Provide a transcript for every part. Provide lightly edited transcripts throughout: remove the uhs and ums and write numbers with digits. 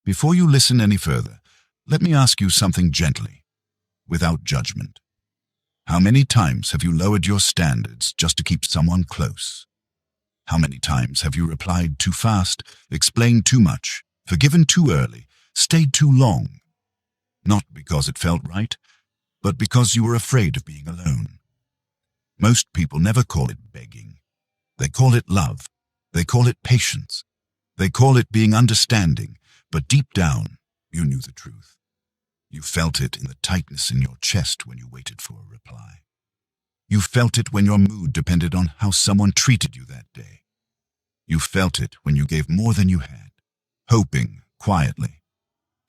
Before you listen any further, let me ask you something gently, without judgment. How many times have you lowered your standards just to keep someone close? How many times have you replied too fast, explained too much, forgiven too early, stayed too long? Not because it felt right, but because you were afraid of being alone. Most people never call it begging. They call it love. They call it patience. They call it being understanding, but deep down, you knew the truth. You felt it in the tightness in your chest when you waited for a reply. You felt it when your mood depended on how someone treated you that day. You felt it when you gave more than you had, hoping, quietly,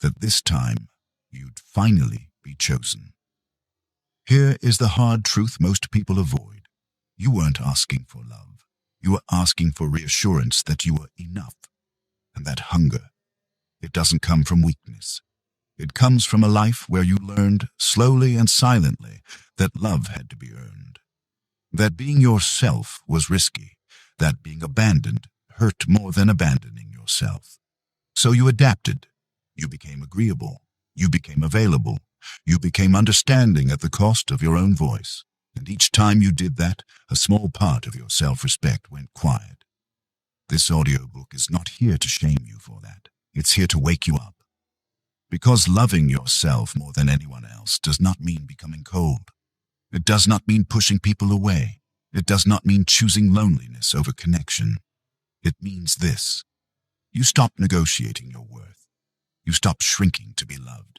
that this time you'd finally be chosen. Here is the hard truth most people avoid. You weren't asking for love. You were asking for reassurance that you were enough. And that hunger, it doesn't come from weakness. It comes from a life where you learned, slowly and silently, that love had to be earned. That being yourself was risky. That being abandoned hurt more than abandoning yourself. So you adapted. You became agreeable. You became available. You became understanding at the cost of your own voice. And each time you did that, a small part of your self-respect went quiet. This audiobook is not here to shame you for that. It's here to wake you up. Because loving yourself more than anyone else does not mean becoming cold. It does not mean pushing people away. It does not mean choosing loneliness over connection. It means this. You stop negotiating your worth. You stop shrinking to be loved.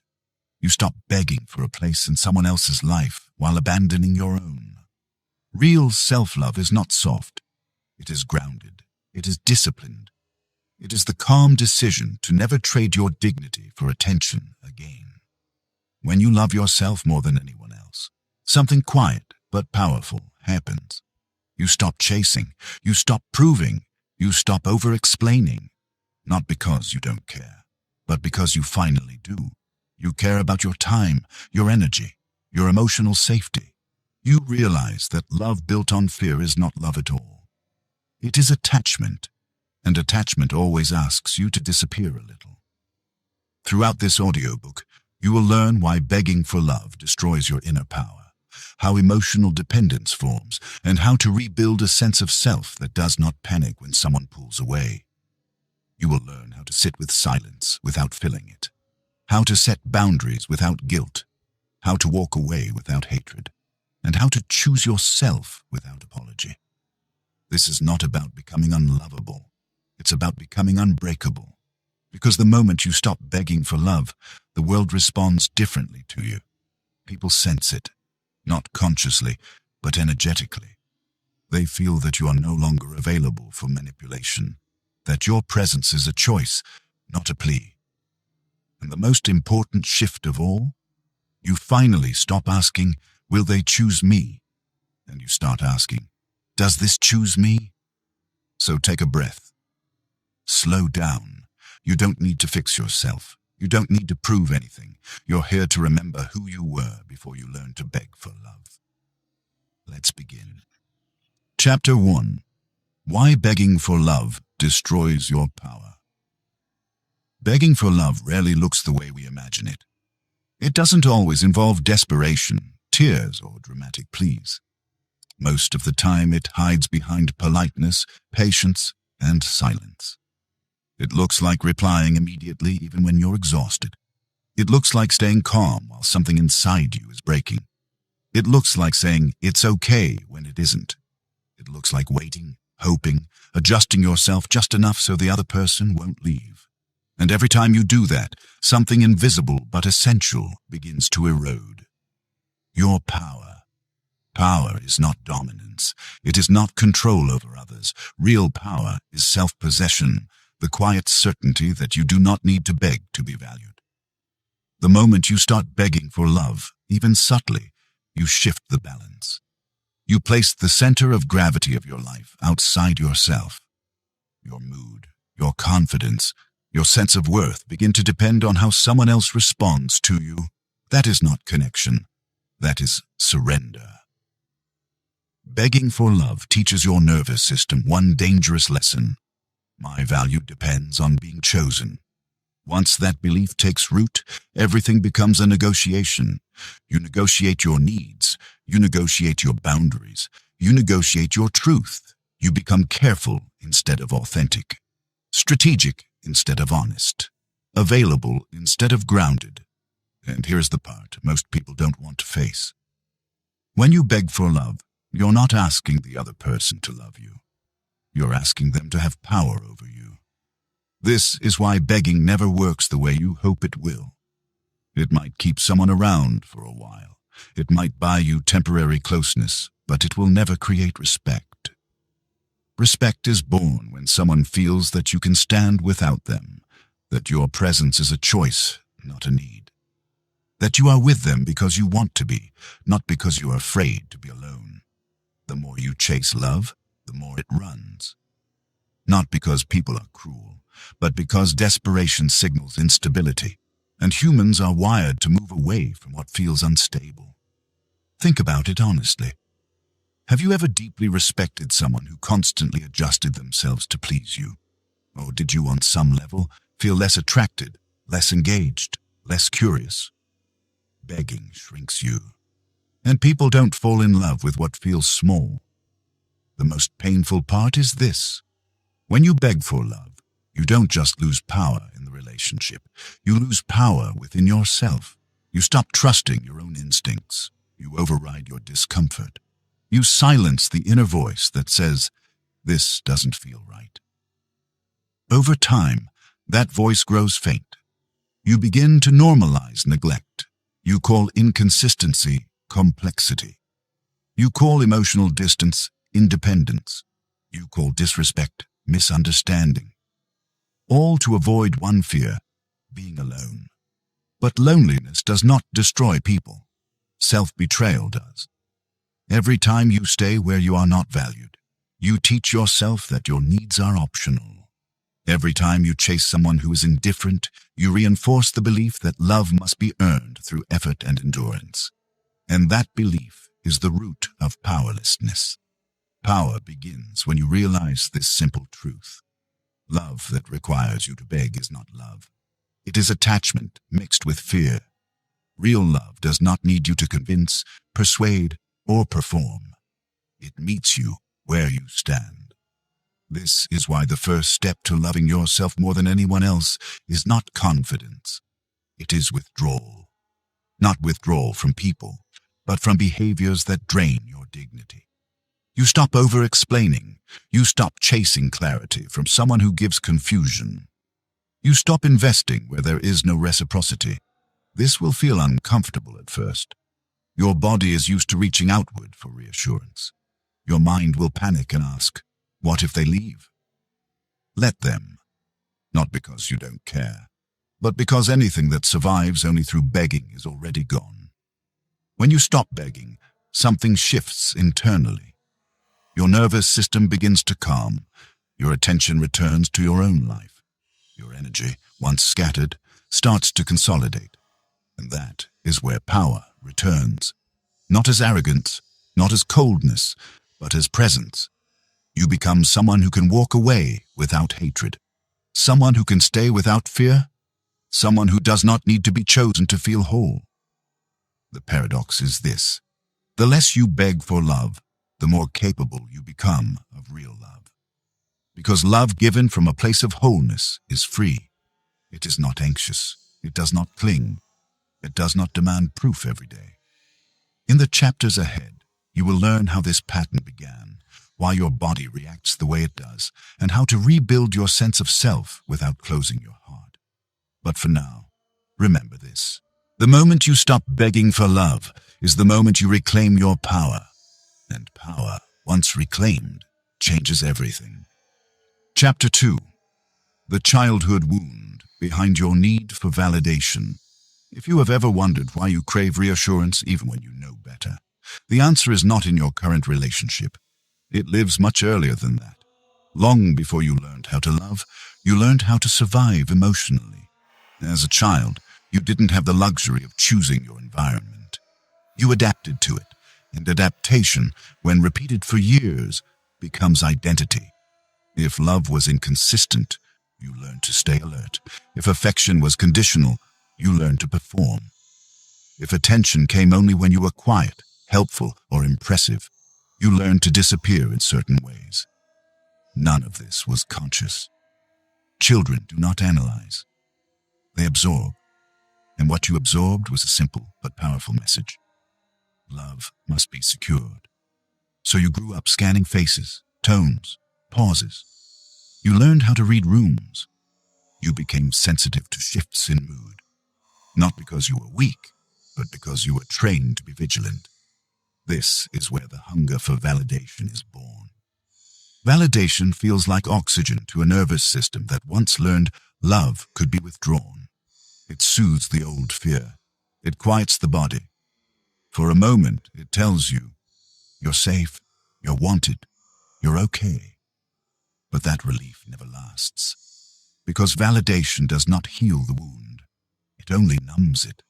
You stop begging for a place in someone else's life while abandoning your own. Real self-love is not soft. It is grounded. It is disciplined. It is the calm decision to never trade your dignity for attention again. When you love yourself more than anyone else, something quiet but powerful happens. You stop chasing. You stop proving. You stop over-explaining. Not because you don't care, but because you finally do. You care about your time, your energy, your emotional safety. You realize that love built on fear is not love at all. It is attachment, and attachment always asks you to disappear a little. Throughout this audiobook, you will learn why begging for love destroys your inner power, how emotional dependence forms, and how to rebuild a sense of self that does not panic when someone pulls away. You will learn how to sit with silence without filling it, how to set boundaries without guilt, how to walk away without hatred, and how to choose yourself without apology. This is not about becoming unlovable. It's about becoming unbreakable. Because the moment you stop begging for love, the world responds differently to you. People sense it, not consciously, but energetically. They feel that you are no longer available for manipulation, that your presence is a choice, not a plea. And the most important shift of all, you finally stop asking, will they choose me? And you start asking, does this choose me? So take a breath. Slow down. You don't need to fix yourself. You don't need to prove anything. You're here to remember who you were before you learned to beg for love. Let's begin. Chapter 1. Why begging for love destroys your power. Begging for love rarely looks the way we imagine it. It doesn't always involve desperation, tears, or dramatic pleas. Most of the time, it hides behind politeness, patience, and silence. It looks like replying immediately even when you're exhausted. It looks like staying calm while something inside you is breaking. It looks like saying, it's okay, when it isn't. It looks like waiting, hoping, adjusting yourself just enough so the other person won't leave. And every time you do that, something invisible but essential begins to erode. Your power. Power is not dominance. It is not control over others. Real power is self-possession, the quiet certainty that you do not need to beg to be valued. The moment you start begging for love, even subtly, you shift the balance. You place the center of gravity of your life outside yourself. Your mood, your confidence, your sense of worth begin to depend on how someone else responds to you. That is not connection. That is surrender. Begging for love teaches your nervous system one dangerous lesson. My value depends on being chosen. Once that belief takes root, everything becomes a negotiation. You negotiate your needs. You negotiate your boundaries. You negotiate your truth. You become careful instead of authentic, strategic instead of honest, available instead of grounded. And here's the part most people don't want to face. When you beg for love, you're not asking the other person to love you. You're asking them to have power over you. This is why begging never works the way you hope it will. It might keep someone around for a while. It might buy you temporary closeness, but it will never create respect. Respect is born when someone feels that you can stand without them, that your presence is a choice, not a need. That you are with them because you want to be, not because you are afraid to be alone. The more you chase love, the more it runs. Not because people are cruel, but because desperation signals instability, and humans are wired to move away from what feels unstable. Think about it honestly. Have you ever deeply respected someone who constantly adjusted themselves to please you? Or did you, on some level, feel less attracted, less engaged, less curious? Begging shrinks you. And people don't fall in love with what feels small. The most painful part is this. When you beg for love, you don't just lose power in the relationship. You lose power within yourself. You stop trusting your own instincts. You override your discomfort. You silence the inner voice that says, "This doesn't feel right." Over time, that voice grows faint. You begin to normalize neglect. You call inconsistency complexity. You call emotional distance independence. You call disrespect misunderstanding. All to avoid one fear, being alone. But loneliness does not destroy people. Self-betrayal does. Every time you stay where you are not valued, you teach yourself that your needs are optional. Every time you chase someone who is indifferent, you reinforce the belief that love must be earned through effort and endurance. And that belief is the root of powerlessness. Power begins when you realize this simple truth. Love that requires you to beg is not love. It is attachment mixed with fear. Real love does not need you to convince, persuade, or perform. It meets you where you stand. This is why the first step to loving yourself more than anyone else is not confidence. It is withdrawal. Not withdrawal from people, but from behaviors that drain your dignity. You stop over-explaining. You stop chasing clarity from someone who gives confusion. You stop investing where there is no reciprocity. This will feel uncomfortable at first. Your body is used to reaching outward for reassurance. Your mind will panic and ask, what if they leave? Let them. Not because you don't care, but because anything that survives only through begging is already gone. When you stop begging, something shifts internally. Your nervous system begins to calm. Your attention returns to your own life. Your energy, once scattered, starts to consolidate. And that is where power returns. Not as arrogance, not as coldness, but as presence. You become someone who can walk away without hatred. Someone who can stay without fear. Someone who does not need to be chosen to feel whole. The paradox is this. The less you beg for love, the more capable you become of real love. Because love given from a place of wholeness is free. It is not anxious. It does not cling. It does not demand proof every day. In the chapters ahead, you will learn how this pattern began, why your body reacts the way it does, and how to rebuild your sense of self without closing your heart. But for now, remember this. The moment you stop begging for love is the moment you reclaim your power. And power, once reclaimed, changes everything. Chapter 2. The childhood wound behind your need for validation. If you have ever wondered why you crave reassurance even when you know better, the answer is not in your current relationship. It lives much earlier than that. Long before you learned how to love, you learned how to survive emotionally. As a child, you didn't have the luxury of choosing your environment. You adapted to it, and adaptation, when repeated for years, becomes identity. If love was inconsistent, You learned to stay alert. If affection was conditional, you learned to perform. If attention came only when you were quiet, helpful, or impressive, you learned to disappear in certain ways. None of this was conscious. Children do not analyze. They absorb. And what you absorbed was a simple but powerful message. Love must be secured. So you grew up scanning faces, tones, pauses. You learned how to read rooms. You became sensitive to shifts in mood. Not because you were weak, but because you were trained to be vigilant. This is where the hunger for validation is born. Validation feels like oxygen to a nervous system that once learned love could be withdrawn. It soothes the old fear. It quiets the body. For a moment, it tells you, you're safe, you're wanted, you're okay. But that relief never lasts. Because validation does not heal the wound. It only numbs it.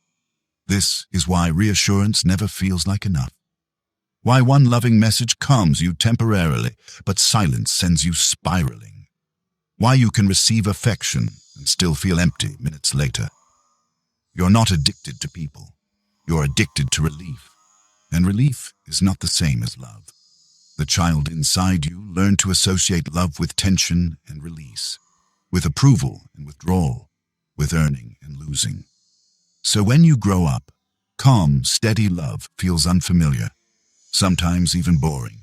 This is why reassurance never feels like enough. Why one loving message calms you temporarily, but silence sends you spiraling. Why you can receive affection and still feel empty minutes later. You're not addicted to people. You're addicted to relief. And relief is not the same as love. The child inside you learned to associate love with tension and release, with approval and withdrawal, with earning and losing. So when you grow up, calm, steady love feels unfamiliar, sometimes even boring.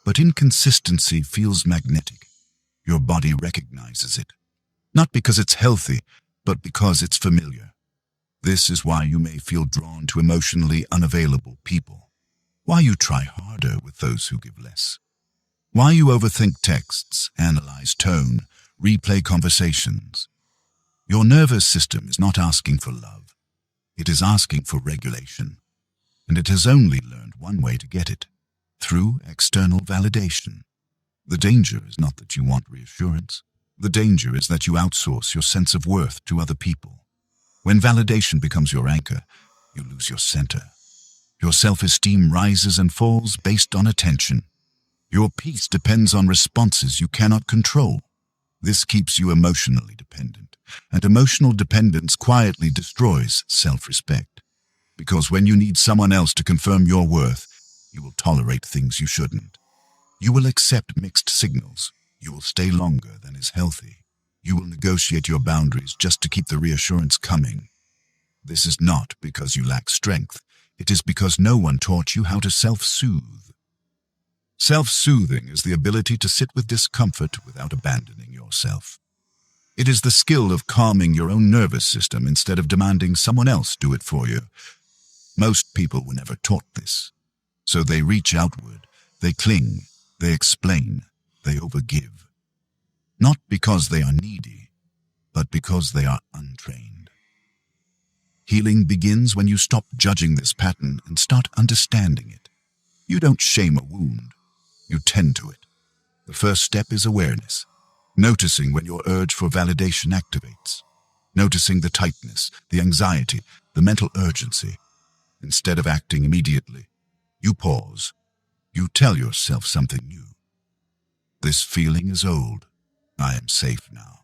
But inconsistency feels magnetic. Your body recognizes it, not because it's healthy, but because it's familiar. This is why you may feel drawn to emotionally unavailable people, why you try harder with those who give less, why you overthink texts, analyze tone, replay conversations. Your nervous system is not asking for love. It is asking for regulation, and it has only learned one way to get it, through external validation. The danger is not that you want reassurance. The danger is that you outsource your sense of worth to other people. When validation becomes your anchor, you lose your center. Your self-esteem rises and falls based on attention. Your peace depends on responses you cannot control. This keeps you emotionally dependent, and emotional dependence quietly destroys self-respect. Because when you need someone else to confirm your worth, you will tolerate things you shouldn't. You will accept mixed signals. You will stay longer than is healthy. You will negotiate your boundaries just to keep the reassurance coming. This is not because you lack strength. It is because no one taught you how to self-soothe. Self-soothing is the ability to sit with discomfort without abandoning yourself. It is the skill of calming your own nervous system instead of demanding someone else do it for you. Most people were never taught this. So they reach outward, they cling, they explain, they overgive. Not because they are needy, but because they are untrained. Healing begins when you stop judging this pattern and start understanding it. You don't shame a wound. You tend to it. The first step is awareness, noticing when your urge for validation activates, noticing the tightness, the anxiety, the mental urgency. Instead of acting immediately, you pause. You tell yourself something new. This feeling is old. I am safe now.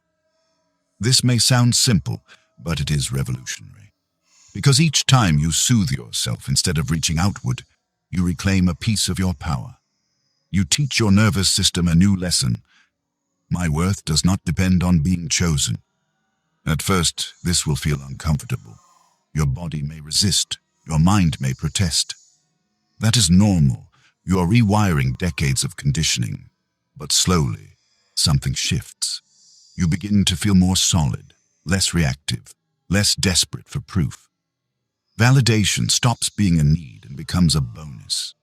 This may sound simple, but it is revolutionary. Because each time you soothe yourself instead of reaching outward, you reclaim a piece of your power. You teach your nervous system a new lesson. My worth does not depend on being chosen. At first, this will feel uncomfortable. Your body may resist. Your mind may protest. That is normal. You are rewiring decades of conditioning. But slowly, something shifts. You begin to feel more solid, less reactive, less desperate for proof. Validation stops being a need and becomes a bonus.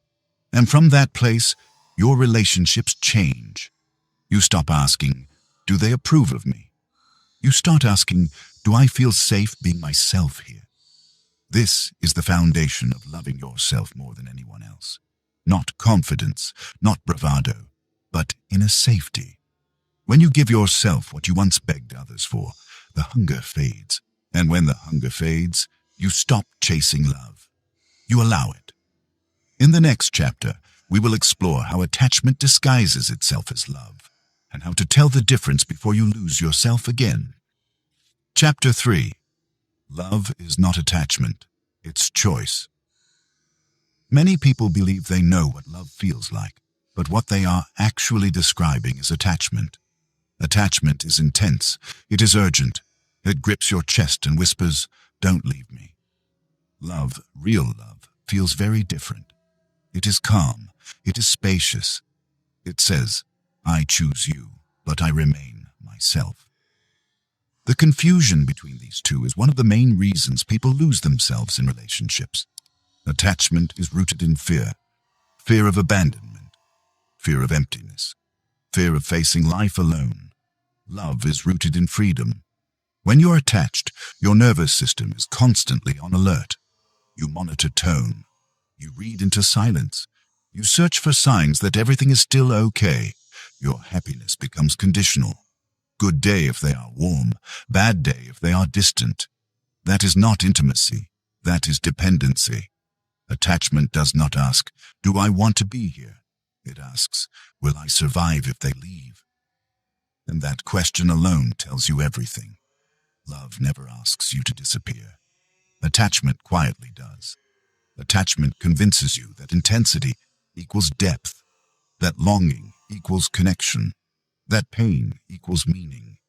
And from that place, your relationships change. You stop asking, do they approve of me? You start asking, do I feel safe being myself here? This is the foundation of loving yourself more than anyone else. Not confidence, not bravado, but inner safety. When you give yourself what you once begged others for, the hunger fades. And when the hunger fades, you stop chasing love. You allow it. In the next chapter, we will explore how attachment disguises itself as love, and how to tell the difference before you lose yourself again. Chapter 3. Love is not attachment, it's choice. Many people believe they know what love feels like, but what they are actually describing is attachment. Attachment is intense, it is urgent, it grips your chest and whispers, "Don't leave me." Love, real love, feels very different. It is calm, it is spacious. It says, "I choose you, but I remain myself." The confusion between these two is one of the main reasons people lose themselves in relationships. Attachment is rooted in fear. Fear of abandonment, fear of emptiness, fear of facing life alone. Love is rooted in freedom. When you're attached, your nervous system is constantly on alert. You monitor tone. You read into silence. You search for signs that everything is still okay. Your happiness becomes conditional. Good day if they are warm, bad day if they are distant. That is not intimacy. That is dependency. Attachment does not ask, "Do I want to be here?" It asks, "Will I survive if they leave?" And that question alone tells you everything. Love never asks you to disappear. Attachment quietly does. Attachment convinces you that intensity equals depth, that longing equals connection, that pain equals meaning.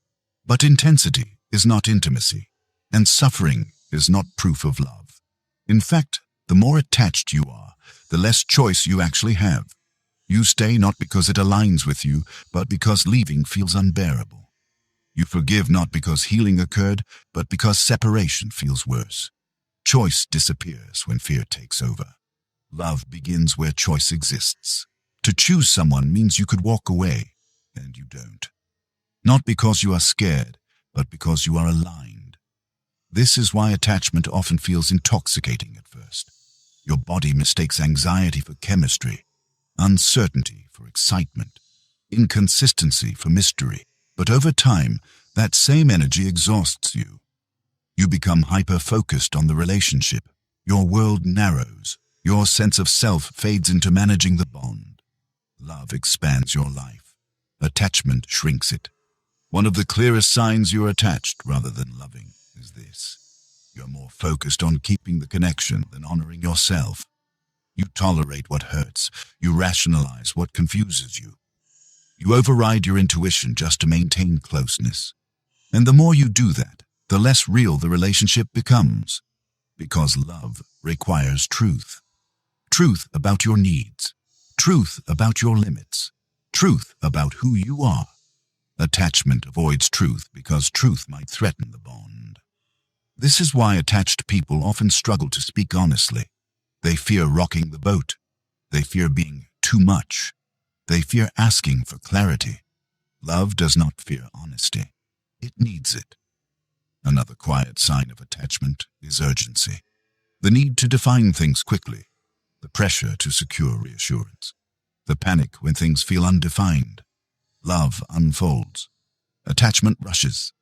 But intensity is not intimacy, and suffering is not proof of love. In fact, the more attached you are, the less choice you actually have. You stay not because it aligns with you, but because leaving feels unbearable. You forgive not because healing occurred, but because separation feels worse. Choice disappears when fear takes over. Love begins where choice exists. To choose someone means you could walk away, and you don't. Not because you are scared, but because you are aligned. This is why attachment often feels intoxicating at first. Your body mistakes anxiety for chemistry, uncertainty for excitement, inconsistency for mystery. But over time, that same energy exhausts you. You become hyper-focused on the relationship. Your world narrows. Your sense of self fades into managing the bond. Love expands your life. Attachment shrinks it. One of the clearest signs you're attached rather than loving is this. You're more focused on keeping the connection than honoring yourself. You tolerate what hurts. You rationalize what confuses you. You override your intuition just to maintain closeness. And the more you do that, the less real the relationship becomes. Because love requires truth. Truth about your needs. Truth about your limits. Truth about who you are. Attachment avoids truth because truth might threaten the bond. This is why attached people often struggle to speak honestly. They fear rocking the boat. They fear being too much. They fear asking for clarity. Love does not fear honesty. It needs it. Another quiet sign of attachment is urgency. The need to define things quickly. The pressure to secure reassurance. The panic when things feel undefined. Love unfolds. Attachment rushes.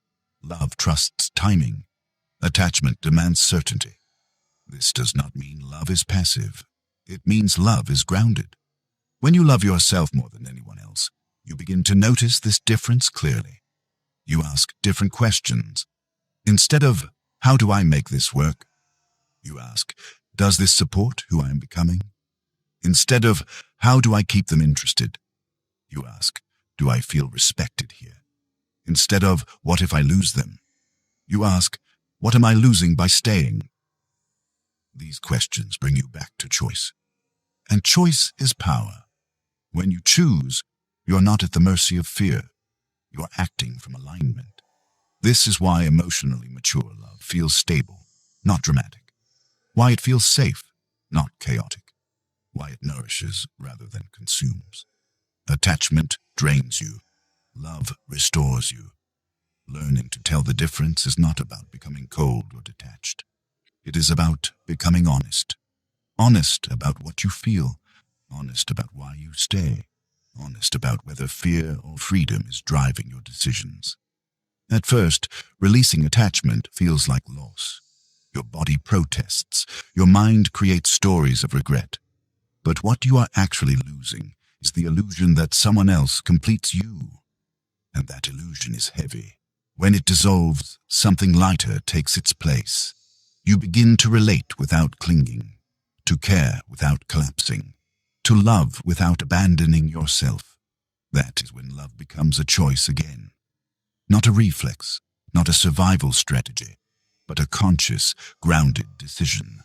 Love trusts timing. Attachment demands certainty. This does not mean love is passive. It means love is grounded. When you love yourself more than anyone else, you begin to notice this difference clearly. You ask different questions. Instead of, "How do I make this work?" you ask, "Does this support who I am becoming?" Instead of, "How do I keep them interested?" you ask, "Do I feel respected here?" Instead of, "What if I lose them?" you ask, "What am I losing by staying?" These questions bring you back to choice. And choice is power. When you choose, you're not at the mercy of fear. You're acting from alignment. This is why emotionally mature love feels stable, not dramatic. Why it feels safe, not chaotic. Why it nourishes rather than consumes. Attachment drains you. Love restores you. Learning to tell the difference is not about becoming cold or detached. It is about becoming honest. Honest about what you feel. Honest about why you stay. Honest about whether fear or freedom is driving your decisions. At first, releasing attachment feels like loss. Your body protests. Your mind creates stories of regret. But what you are actually losing is the illusion that someone else completes you. and that illusion is heavy. When it dissolves, something lighter takes its place. You begin to relate without clinging, to care without collapsing, to love without abandoning yourself. That is when love becomes a choice again. Not a reflex, not a survival strategy, but a conscious, grounded decision.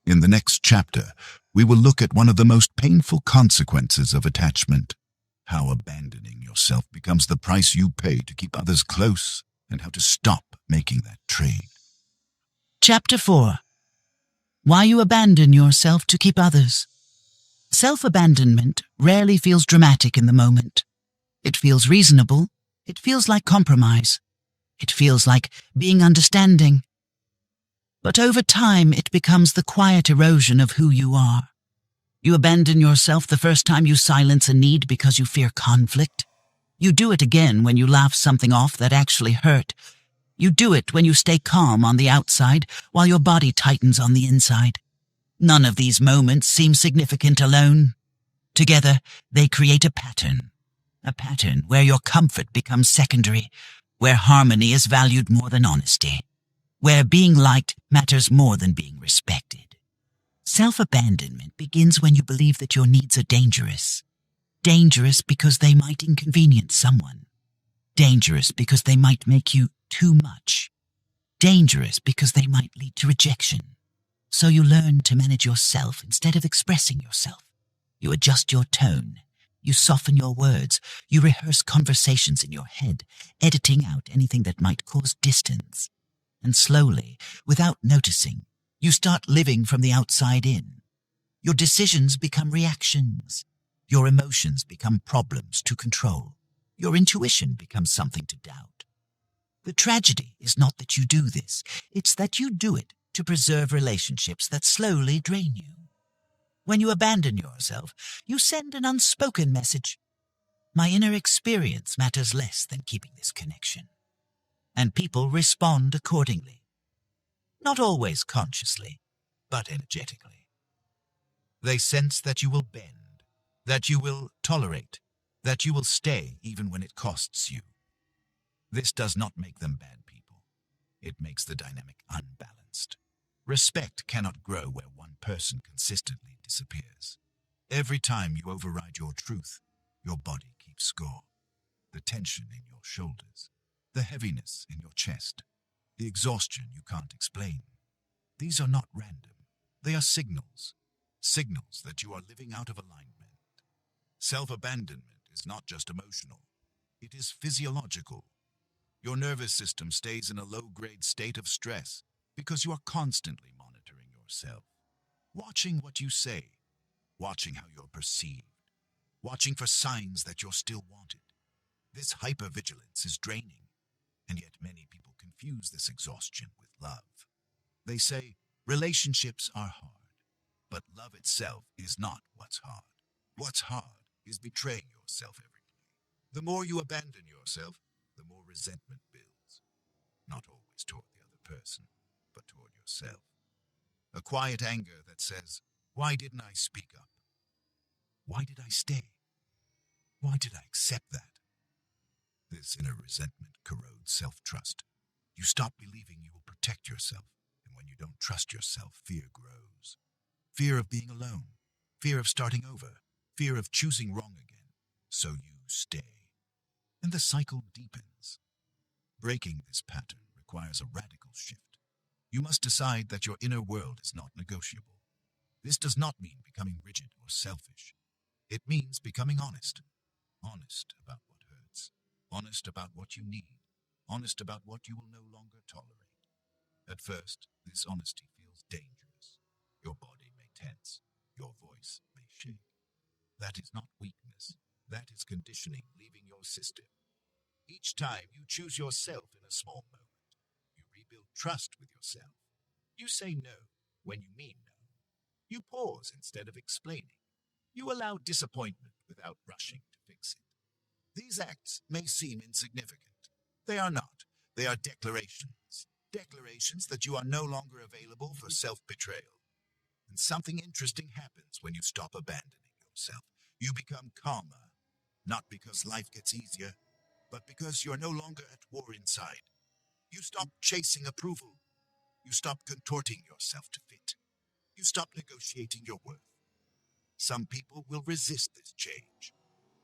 In the next chapter, we will look at one of the most painful consequences of attachment, how abandoning yourself becomes the price you pay to keep others close, and how to stop making that trade. Chapter 4. Why you abandon yourself to keep others. Self-abandonment rarely feels dramatic in the moment. It feels reasonable. It feels like compromise. It feels like being understanding. But over time, it becomes the quiet erosion of who you are. You abandon yourself the first time you silence a need because you fear conflict. You do it again when you laugh something off that actually hurt. You do it when you stay calm on the outside while your body tightens on the inside. None of these moments seem significant alone. Together, they create a pattern where your comfort becomes secondary, where harmony is valued more than honesty, where being liked matters more than being respected. Self-abandonment begins when you believe that your needs are dangerous. Dangerous because they might inconvenience someone. Dangerous because they might make you too much. Dangerous because they might lead to rejection. So you learn to manage yourself instead of expressing yourself. You adjust your tone. You soften your words. You rehearse conversations in your head, editing out anything that might cause distance. And slowly, without noticing, you start living from the outside in. Your decisions become reactions. Your emotions become problems to control. Your intuition becomes something to doubt. The tragedy is not that you do this. It's that you do it to preserve relationships that slowly drain you. When you abandon yourself, you send an unspoken message. My inner experience matters less than keeping this connection. And people respond accordingly. Not always consciously, but energetically. They sense that you will bend, that you will tolerate, that you will stay even when it costs you. This does not make them bad people. It makes the dynamic unbalanced. Respect cannot grow where one person consistently disappears. Every time you override your truth, your body keeps score. The tension in your shoulders, the heaviness in your chest, the exhaustion you can't explain. These are not random. They are signals. Signals that you are living out of alignment. Self-abandonment is not just emotional. It is physiological. Your nervous system stays in a low-grade state of stress because you are constantly monitoring yourself, watching what you say, watching how you're perceived, watching for signs that you're still wanted. This hypervigilance is draining, and yet many people confuse this exhaustion with love. They say relationships are hard, but love itself is not what's hard. What's hard is betraying yourself every day. The more you abandon yourself, the more resentment builds, not always toward the other person, but toward yourself. A quiet anger that says, why didn't I speak up? Why did I stay? Why did I accept that? This inner resentment corrodes self-trust. You stop believing you will protect yourself, and when you don't trust yourself, fear grows. Fear of being alone, fear of starting over, fear of choosing wrong again. So you stay. And the cycle deepens. Breaking this pattern requires a radical shift. You must decide that your inner world is not negotiable. This does not mean becoming rigid or selfish. It means becoming honest. Honest about what hurts. Honest about what you need. Honest about what you will no longer tolerate. At first, this honesty feels dangerous. Your body may tense. Your voice may shake. That is not weakness. That is conditioning leaving your system. Each time you choose yourself in a small moment, you rebuild trust with yourself. You say no when you mean no. You pause instead of explaining. You allow disappointment without rushing to fix it. These acts may seem insignificant. They are not. They are declarations. Declarations that you are no longer available for self-betrayal. And something interesting happens when you stop abandoning yourself. You become calmer, not because life gets easier, but because you're no longer at war inside. You stop chasing approval. You stop contorting yourself to fit. You stop negotiating your worth. Some people will resist this change.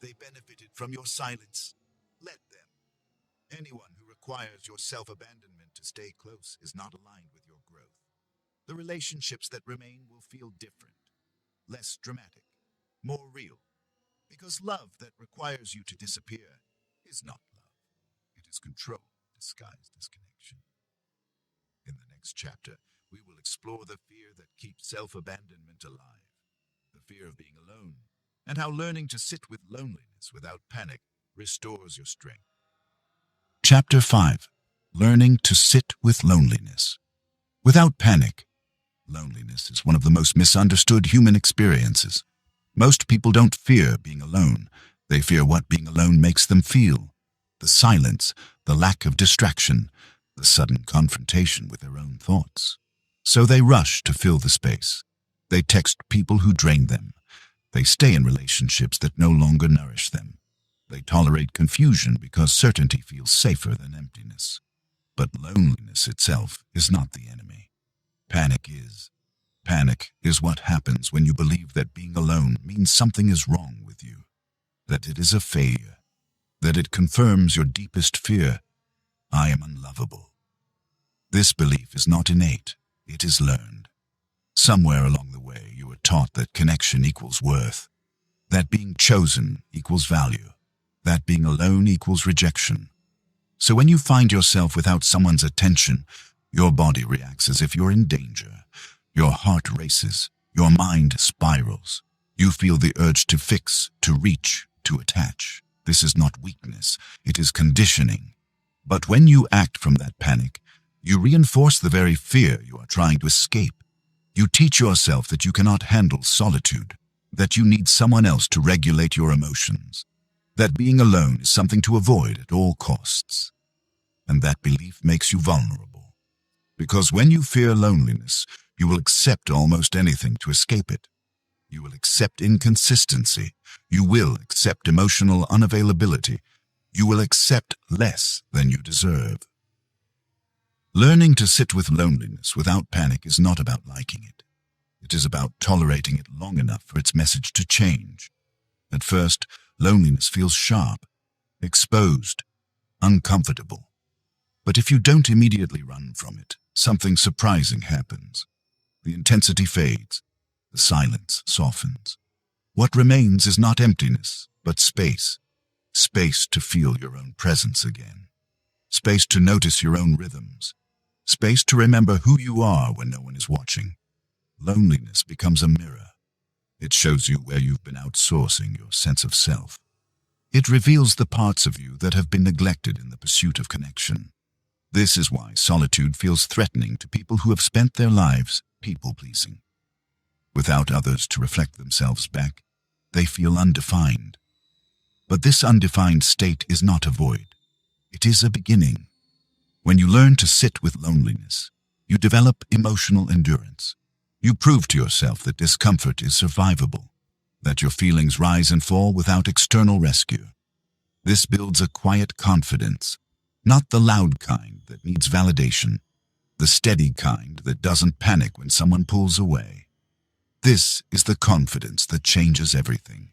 They benefited from your silence. Let them. Anyone who requires your self-abandonment to stay close is not aligned with your growth. The relationships that remain will feel different, less dramatic, more real. Because love that requires you to disappear is not love. It is control disguised as connection. In the next chapter, we will explore the fear that keeps self-abandonment alive, the fear of being alone, and how learning to sit with loneliness without panic restores your strength. Chapter 5. Learning to sit with loneliness without panic. Loneliness is one of the most misunderstood human experiences. Most people don't fear being alone. They fear what being alone makes them feel. The silence, the lack of distraction, the sudden confrontation with their own thoughts. So they rush to fill the space. They text people who drain them. They stay in relationships that no longer nourish them. They tolerate confusion because certainty feels safer than emptiness. But loneliness itself is not the enemy. Panic is. Panic is what happens when you believe that being alone means something is wrong with you, that it is a failure, that it confirms your deepest fear. I am unlovable. This belief is not innate, it is learned. Somewhere along the way, you were taught that connection equals worth, that being chosen equals value, that being alone equals rejection. So when you find yourself without someone's attention, your body reacts as if you're in danger. Your heart races, your mind spirals. You feel the urge to fix, to reach, to attach. This is not weakness, it is conditioning. But when you act from that panic, you reinforce the very fear you are trying to escape. You teach yourself that you cannot handle solitude, that you need someone else to regulate your emotions, that being alone is something to avoid at all costs. And that belief makes you vulnerable. Because when you fear loneliness, you will accept almost anything to escape it. You will accept inconsistency. You will accept emotional unavailability. You will accept less than you deserve. Learning to sit with loneliness without panic is not about liking it. It is about tolerating it long enough for its message to change. At first, loneliness feels sharp, exposed, uncomfortable. But if you don't immediately run from it, something surprising happens. The intensity fades. The silence softens. What remains is not emptiness, but space. Space to feel your own presence again. Space to notice your own rhythms. Space to remember who you are when no one is watching. Loneliness becomes a mirror. It shows you where you've been outsourcing your sense of self. It reveals the parts of you that have been neglected in the pursuit of connection. This is why solitude feels threatening to people who have spent their lives people-pleasing. Without others to reflect themselves back, they feel undefined. But this undefined state is not a void. It is a beginning. When you learn to sit with loneliness, you develop emotional endurance. You prove to yourself that discomfort is survivable, that your feelings rise and fall without external rescue. This builds a quiet confidence, not the loud kind that needs validation, the steady kind that doesn't panic when someone pulls away. This is the confidence that changes everything.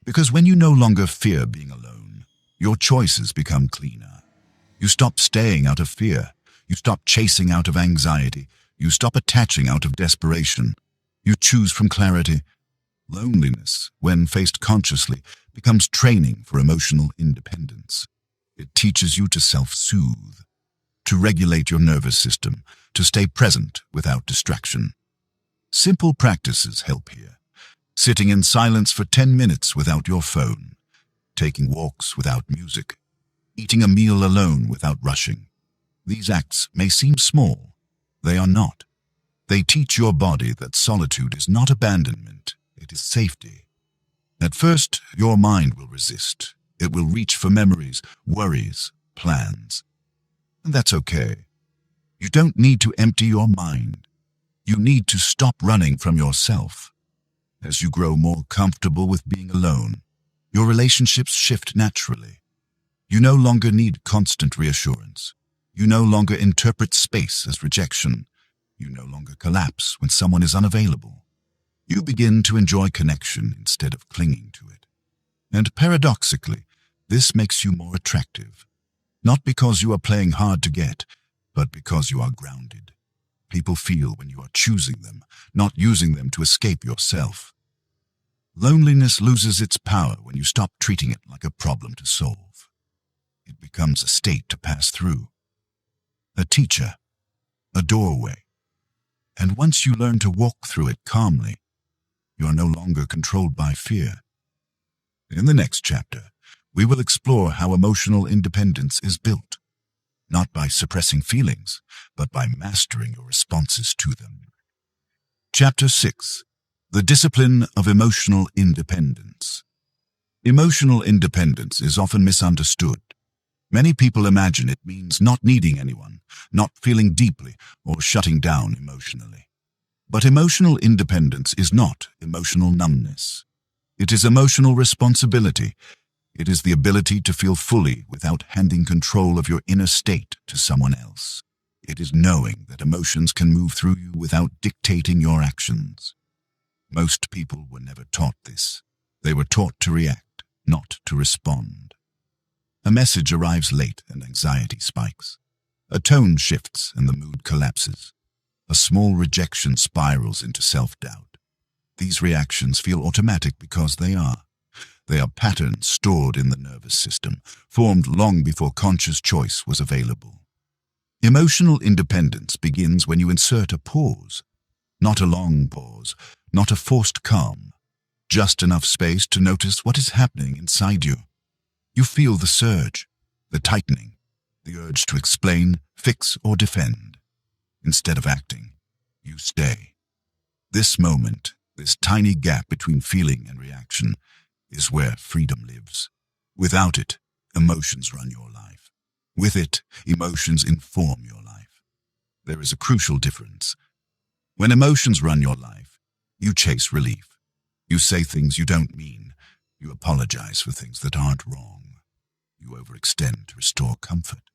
Because when you no longer fear being alone, your choices become cleaner. You stop staying out of fear. You stop chasing out of anxiety. You stop attaching out of desperation. You choose from clarity. Loneliness, when faced consciously, becomes training for emotional independence. It teaches you to self-soothe, to regulate your nervous system, to stay present without distraction. Simple practices help here. Sitting in silence for 10 minutes without your phone, taking walks without music, eating a meal alone without rushing. These acts may seem small. They are not. They teach your body that solitude is not abandonment, it is safety. At first, your mind will resist. It will reach for memories, worries, plans. And that's okay. You don't need to empty your mind. You need to stop running from yourself. As you grow more comfortable with being alone, your relationships shift naturally. You no longer need constant reassurance. You no longer interpret space as rejection. You no longer collapse when someone is unavailable. You begin to enjoy connection instead of clinging to it. And paradoxically, this makes you more attractive. Not because you are playing hard to get, but because you are grounded. People feel when you are choosing them, not using them to escape yourself. Loneliness loses its power when you stop treating it like a problem to solve. It becomes a state to pass through, a teacher, a doorway. And once you learn to walk through it calmly, you are no longer controlled by fear. In the next chapter, we will explore how emotional independence is built, not by suppressing feelings, but by mastering your responses to them. Chapter 6. The Discipline of Emotional Independence. Emotional independence is often misunderstood. Many people imagine it means not needing anyone, not feeling deeply, or shutting down emotionally. But emotional independence is not emotional numbness. It is emotional responsibility. It is the ability to feel fully without handing control of your inner state to someone else. It is knowing that emotions can move through you without dictating your actions. Most people were never taught this. They were taught to react, not to respond. A message arrives late and anxiety spikes. A tone shifts and the mood collapses. A small rejection spirals into self-doubt. These reactions feel automatic because they are. They are patterns stored in the nervous system, formed long before conscious choice was available. Emotional independence begins when you insert a pause. Not a long pause, not a forced calm. Just enough space to notice what is happening inside you. You feel the surge, the tightening, the urge to explain, fix, or defend. Instead of acting, you stay. This moment, this tiny gap between feeling and reaction, is where freedom lives. Without it, emotions run your life. With it, emotions inform your life. There is a crucial difference. When emotions run your life, you chase relief. You say things you don't mean. You apologize for things that aren't wrong. You overextend to restore comfort.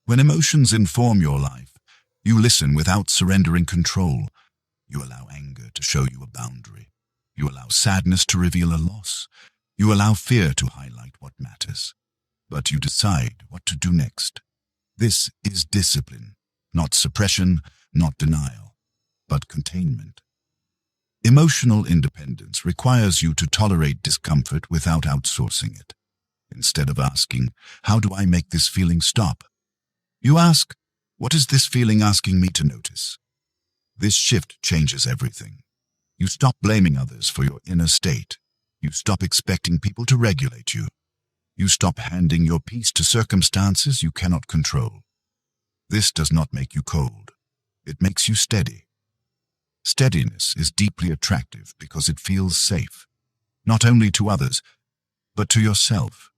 When emotions inform your life, you listen without surrendering control. You allow anger to show you a boundary. You allow sadness to reveal a loss. You allow fear to highlight what matters. But you decide what to do next. This is discipline, not suppression, not denial, but containment. Emotional independence requires you to tolerate discomfort without outsourcing it. Instead of asking, "How do I make this feeling stop?" you ask, "What is this feeling asking me to notice?" This shift changes everything. You stop blaming others for your inner state. You stop expecting people to regulate you. You stop handing your peace to circumstances you cannot control. This does not make you cold. It makes you steady. Steadiness is deeply attractive because it feels safe, not only to others, but to yourself.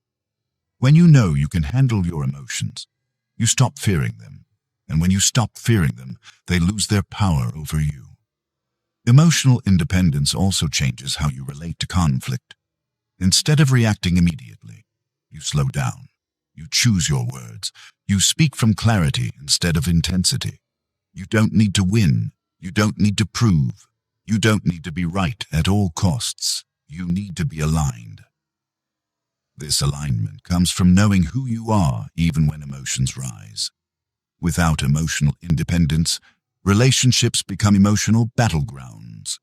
When you know you can handle your emotions, you stop fearing them, and when you stop fearing them, they lose their power over you. Emotional independence also changes how you relate to conflict. Instead of reacting immediately, you slow down. You choose your words. You speak from clarity instead of intensity. You don't need to win. You don't need to prove. You don't need to be right at all costs. You need to be aligned. This alignment comes from knowing who you are even when emotions rise. Without emotional independence, relationships become emotional battlegrounds.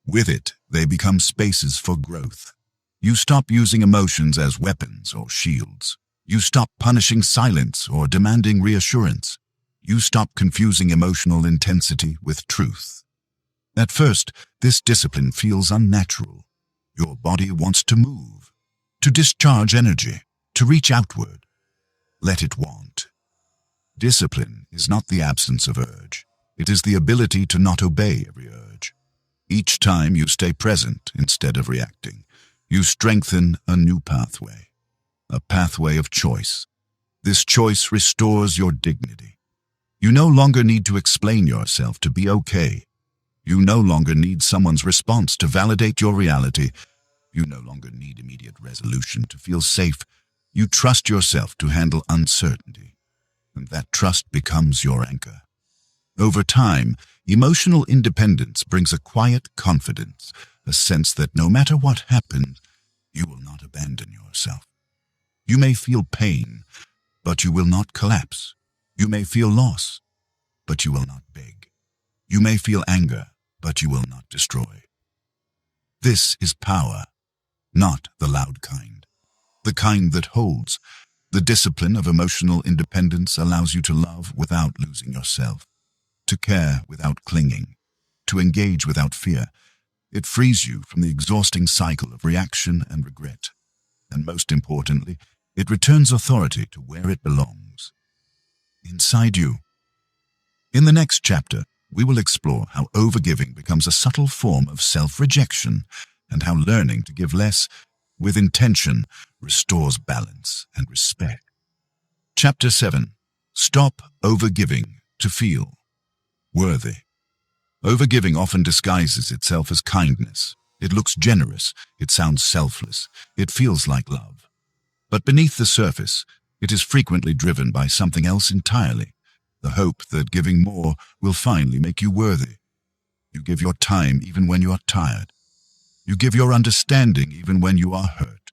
With it, they become spaces for growth. You stop using emotions as weapons or shields. You stop punishing silence or demanding reassurance. You stop confusing emotional intensity with truth. At first, this discipline feels unnatural. Your body wants to move, to discharge energy, to reach outward. Let it want. Discipline is not the absence of urge. It is the ability to not obey every urge. Each time you stay present instead of reacting, you strengthen a new pathway, a pathway of choice. This choice restores your dignity. You no longer need to explain yourself to be okay. You no longer need someone's response to validate your reality. You no longer need immediate resolution to feel safe. You trust yourself to handle uncertainty, and that trust becomes your anchor. Over time, emotional independence brings a quiet confidence, a sense that no matter what happens, you will not abandon yourself. You may feel pain, but you will not collapse. You may feel loss, but you will not beg. You may feel anger, but you will not destroy. This is power, not the loud kind. The kind that holds. The discipline of emotional independence allows you to love without losing yourself, to care without clinging, to engage without fear. It frees you from the exhausting cycle of reaction and regret. And most importantly, it returns authority to where it belongs, inside you. In the next chapter, we will explore how overgiving becomes a subtle form of self-rejection and how learning to give less with intention restores balance and respect. Chapter 7. Stop overgiving to feel worthy. Overgiving often disguises itself as kindness. It looks generous, it sounds selfless, it feels like love. But beneath the surface, it is frequently driven by something else entirely, the hope that giving more will finally make you worthy. You give your time even when you are tired. You give your understanding even when you are hurt.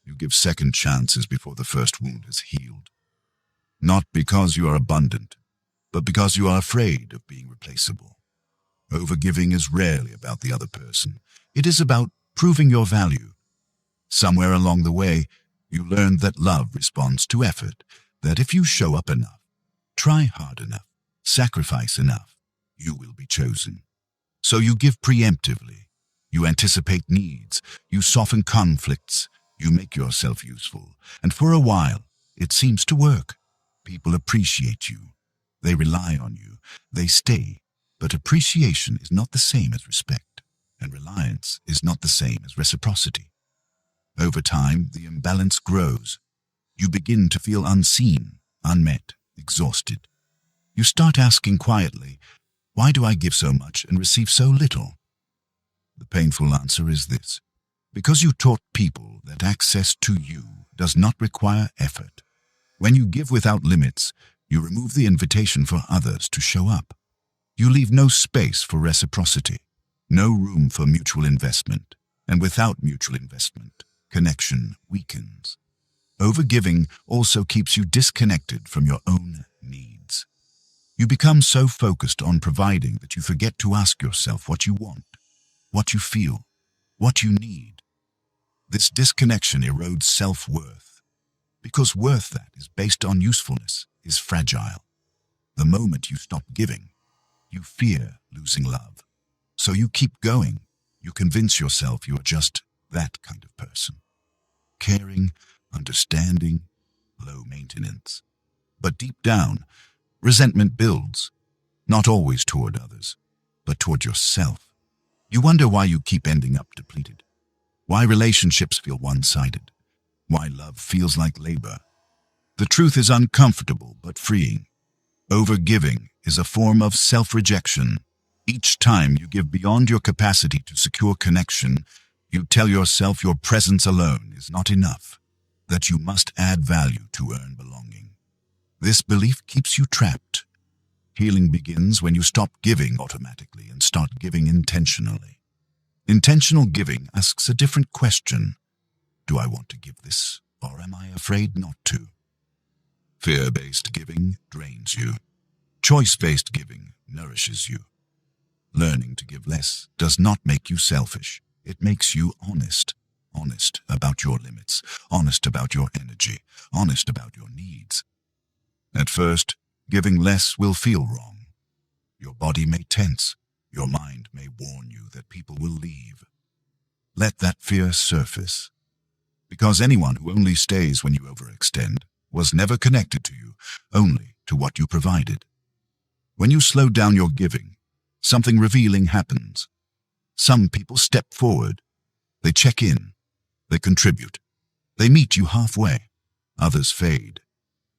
You give second chances before the first wound has healed. Not because you are abundant, but because you are afraid of being replaceable. Overgiving is rarely about the other person. It is about proving your value. Somewhere along the way, you learn that love responds to effort, that if you show up enough, try hard enough, sacrifice enough, you will be chosen. So you give preemptively. You anticipate needs. You soften conflicts. You make yourself useful. And for a while, it seems to work. People appreciate you. They rely on you. They stay. But appreciation is not the same as respect, and reliance is not the same as reciprocity. Over time, the imbalance grows. You begin to feel unseen, unmet, exhausted. You start asking quietly, why do I give so much and receive so little? The painful answer is this: because you taught people that access to you does not require effort. When you give without limits, you remove the invitation for others to show up. You leave no space for reciprocity, no room for mutual investment, and without mutual investment, connection weakens. Overgiving also keeps you disconnected from your own needs. You become so focused on providing that you forget to ask yourself what you want, what you feel, what you need. This disconnection erodes self-worth, because worth that is based on usefulness is fragile. The moment you stop giving, you fear losing love. So you keep going. You convince yourself you are just that kind of person. Caring, understanding, low maintenance. But deep down, resentment builds, not always toward others, but toward yourself. You wonder why you keep ending up depleted, why relationships feel one-sided, why love feels like labor. The truth is uncomfortable but freeing. Overgiving is a form of self-rejection. Each time you give beyond your capacity to secure connection, you tell yourself your presence alone is not enough, that you must add value to earn belonging. This belief keeps you trapped. Healing begins when you stop giving automatically and start giving intentionally. Intentional giving asks a different question. Do I want to give this, or am I afraid not to? Fear-based giving drains you. Choice-based giving nourishes you. Learning to give less does not make you selfish. It makes you honest. Honest about your limits. Honest about your energy. Honest about your needs. At first, giving less will feel wrong. Your body may tense. Your mind may warn you that people will leave. Let that fear surface. Because anyone who only stays when you overextend was never connected to you, only to what you provided. When you slow down your giving, something revealing happens. Some people step forward. They check in. They contribute. They meet you halfway. Others fade.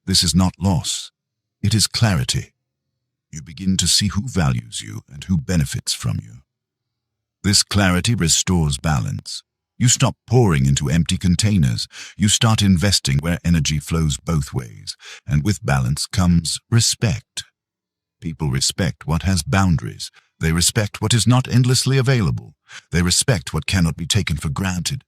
This is not loss. It is clarity. You begin to see who values you and who benefits from you. This clarity restores balance. You stop pouring into empty containers. You start investing where energy flows both ways, and with balance comes respect. People respect what has boundaries. They respect what is not endlessly available. They respect what cannot be taken for granted.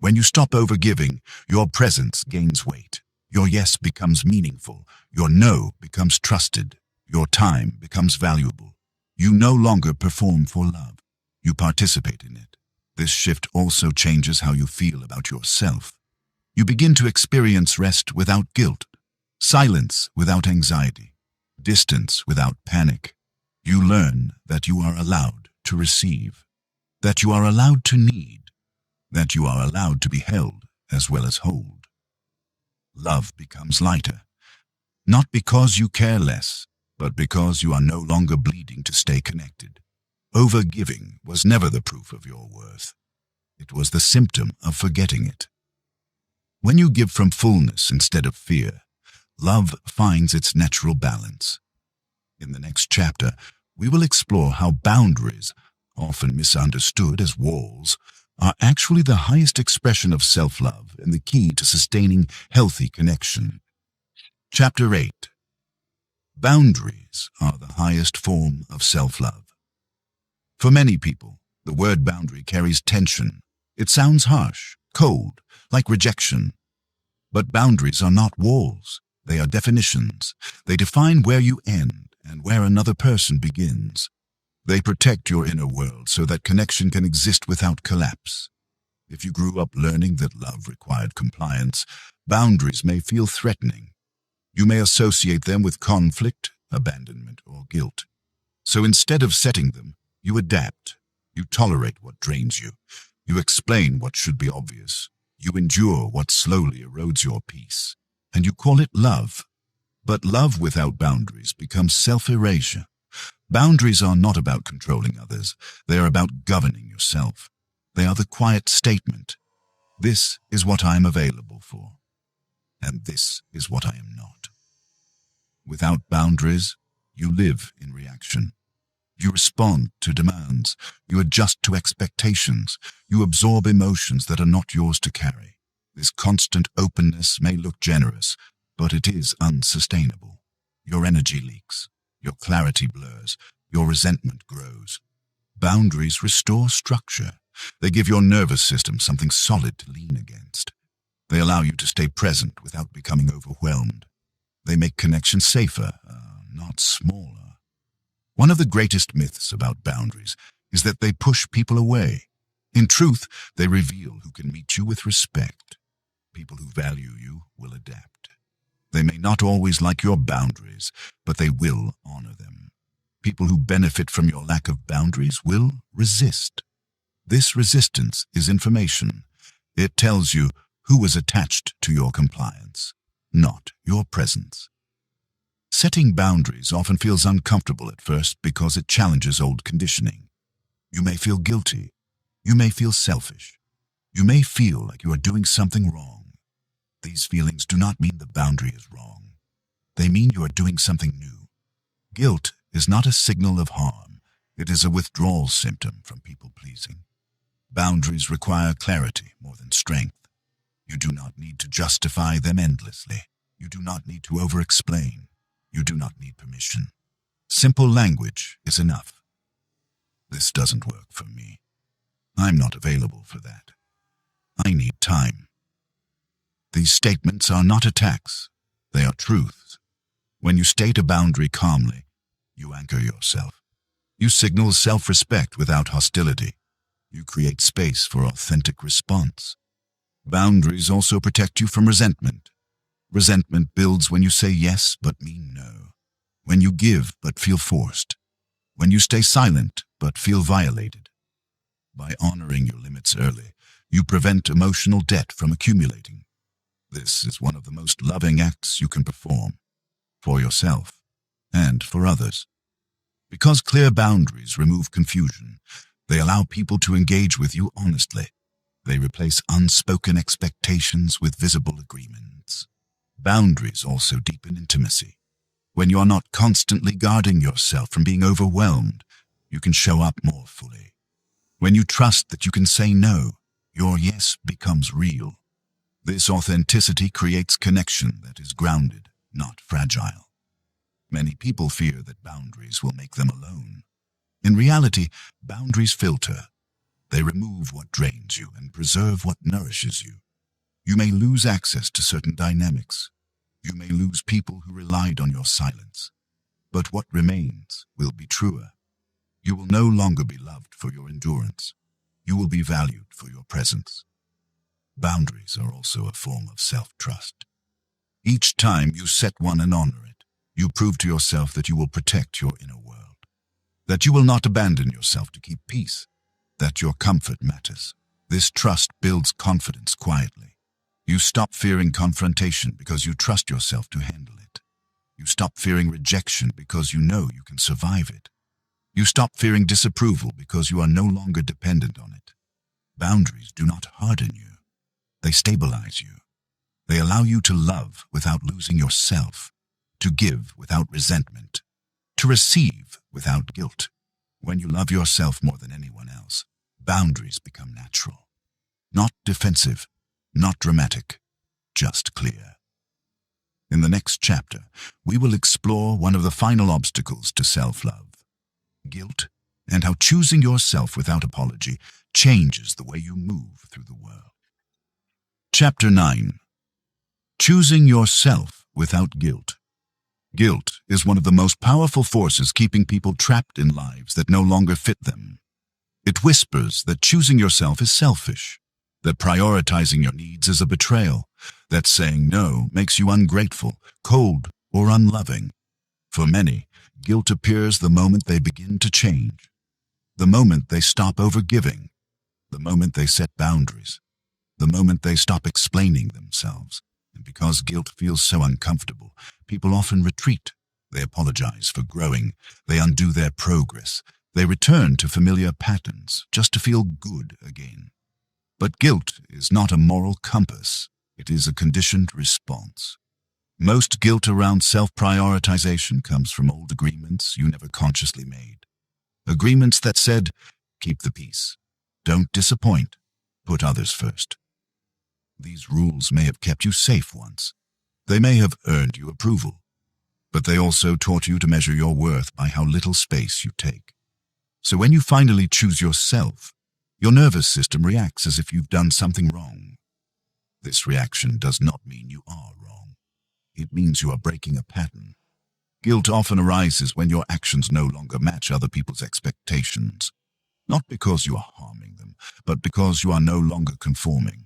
When you stop overgiving, your presence gains weight. Your yes becomes meaningful. Your no becomes trusted. Your time becomes valuable. You no longer perform for love. You participate in it. This shift also changes how you feel about yourself. You begin to experience rest without guilt, silence without anxiety, distance without panic. You learn that you are allowed to receive, that you are allowed to need, that you are allowed to be held as well as hold. Love becomes lighter, not because you care less, but because you are no longer bleeding to stay connected. Overgiving was never the proof of your worth. It was the symptom of forgetting it. When you give from fullness instead of fear, love finds its natural balance. In the next chapter, we will explore how boundaries, often misunderstood as walls, are actually the highest expression of self-love and the key to sustaining healthy connection. Chapter 8. Boundaries are the highest form of self-love. For many people, the word boundary carries tension. It sounds harsh, cold, like rejection. But boundaries are not walls. They are definitions. They define where you end and where another person begins. They protect your inner world so that connection can exist without collapse. If you grew up learning that love required compliance, boundaries may feel threatening. You may associate them with conflict, abandonment, or guilt. So instead of setting them, you adapt. You tolerate what drains you. You explain what should be obvious. You endure what slowly erodes your peace. And you call it love. But love without boundaries becomes self-erasure. Boundaries are not about controlling others. They are about governing yourself. They are the quiet statement. This is what I am available for. And this is what I am not. Without boundaries, you live in reaction. You respond to demands. You adjust to expectations. You absorb emotions that are not yours to carry. This constant openness may look generous, but it is unsustainable. Your energy leaks. Your clarity blurs. Your resentment grows. Boundaries restore structure. They give your nervous system something solid to lean against. They allow you to stay present without becoming overwhelmed. They make connection safer, not smaller. One of the greatest myths about boundaries is that they push people away. In truth, they reveal who can meet you with respect. People who value you will adapt. They may not always like your boundaries, but they will honor them. People who benefit from your lack of boundaries will resist. This resistance is information. It tells you who is attached to your compliance, not your presence. Setting boundaries often feels uncomfortable at first because it challenges old conditioning. You may feel guilty. You may feel selfish. You may feel like you are doing something wrong. These feelings do not mean the boundary is wrong. They mean you are doing something new. Guilt is not a signal of harm. It is a withdrawal symptom from people-pleasing. Boundaries require clarity more than strength. You do not need to justify them endlessly. You do not need to over-explain. You do not need permission. Simple language is enough. This doesn't work for me. I'm not available for that. I need time. These statements are not attacks. They are truths. When you state a boundary calmly, you anchor yourself. You signal self-respect without hostility. You create space for authentic response. Boundaries also protect you from resentment. Resentment builds when you say yes but mean no. When you give but feel forced. When you stay silent but feel violated. By honoring your limits early, you prevent emotional debt from accumulating. This is one of the most loving acts you can perform, for yourself and for others. Because clear boundaries remove confusion, they allow people to engage with you honestly. They replace unspoken expectations with visible agreements. Boundaries also deepen intimacy. When you are not constantly guarding yourself from being overwhelmed, you can show up more fully. When you trust that you can say no, your yes becomes real. This authenticity creates connection that is grounded, not fragile. Many people fear that boundaries will make them alone. In reality, boundaries filter. They remove what drains you and preserve what nourishes you. You may lose access to certain dynamics. You may lose people who relied on your silence. But what remains will be truer. You will no longer be loved for your endurance. You will be valued for your presence. Boundaries are also a form of self-trust. Each time you set one and honor it, you prove to yourself that you will protect your inner world, that you will not abandon yourself to keep peace, that your comfort matters. This trust builds confidence quietly. You stop fearing confrontation because you trust yourself to handle it. You stop fearing rejection because you know you can survive it. You stop fearing disapproval because you are no longer dependent on it. Boundaries do not harden you. They stabilize you. They allow you to love without losing yourself, to give without resentment, to receive without guilt. When you love yourself more than anyone else, boundaries become natural. Not defensive, not dramatic, just clear. In the next chapter, we will explore one of the final obstacles to self-love, guilt, and how choosing yourself without apology changes the way you move through the world. Chapter 9. Choosing yourself without guilt. Guilt is one of the most powerful forces keeping people trapped in lives that no longer fit them. It whispers that choosing yourself is selfish, that prioritizing your needs is a betrayal, that saying no makes you ungrateful, cold, or unloving. For many, guilt appears the moment they begin to change, the moment they stop overgiving, the moment they set boundaries, the moment they stop explaining themselves. And because guilt feels so uncomfortable, people often retreat. They apologize for growing. They undo their progress. They return to familiar patterns just to feel good again. But guilt is not a moral compass. It is a conditioned response. Most guilt around self-prioritization comes from old agreements you never consciously made. Agreements that said, keep the peace, don't disappoint, put others first. These rules may have kept you safe once. They may have earned you approval. But they also taught you to measure your worth by how little space you take. So when you finally choose yourself, your nervous system reacts as if you've done something wrong. This reaction does not mean you are wrong. It means you are breaking a pattern. Guilt often arises when your actions no longer match other people's expectations. Not because you are harming them, but because you are no longer conforming.